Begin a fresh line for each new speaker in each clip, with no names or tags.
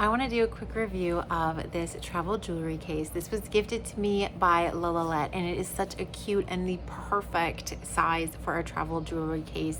I want to do a quick review of this travel jewelry case. This was gifted to me by Lolalet, and it is such a cute and the perfect size for a travel jewelry case.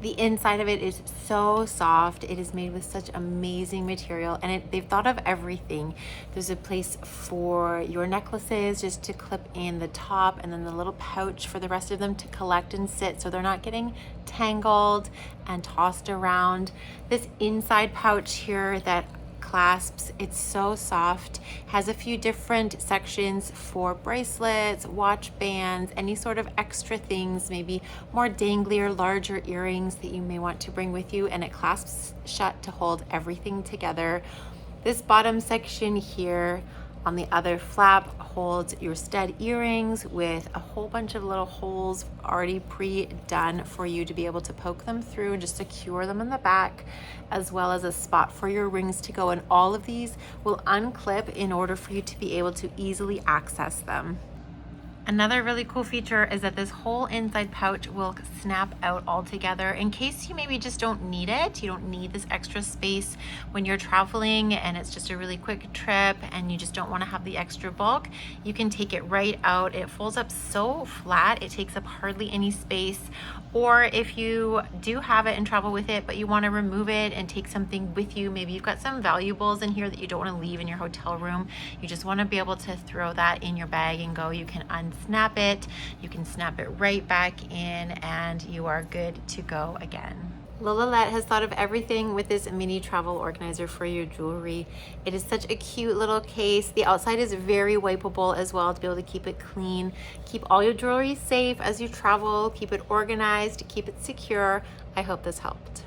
The inside of it is so soft. It is made with such amazing material, and they've thought of everything. There's a place for your necklaces just to clip in the top, and then the little pouch for the rest of them to collect and sit so they're not getting tangled and tossed around. This inside pouch here that clasps, it's so soft, has a few different sections for bracelets, watch bands, any sort of extra things, maybe more dangly or larger earrings that you may want to bring with you, and it clasps shut to hold everything together. This bottom section here on the other flap holds your stud earrings with a whole bunch of little holes already pre-done for you to be able to poke them through and just secure them in the back, as well as a spot for your rings to go. And all of these will unclip in order for you to be able to easily access them. Another really cool feature is that this whole inside pouch will snap out altogether in case you maybe just don't need it. You don't need this extra space when you're traveling and it's just a really quick trip and you just don't want to have the extra bulk. You can take it right out. It folds up so flat, it takes up hardly any space. Or if you do have it and travel with it, but you want to remove it and take something with you, maybe you've got some valuables in here that you don't want to leave in your hotel room, you just want to be able to throw that in your bag and go, you can unsnap it, you can snap it right back in, and you are good to go again. Lolalet has thought of everything with this mini travel organizer for your jewelry. It is such a cute little case. The outside is very wipeable as well to be able to keep it clean. Keep all your jewelry safe as you travel, keep it organized, keep it secure. I hope this helped.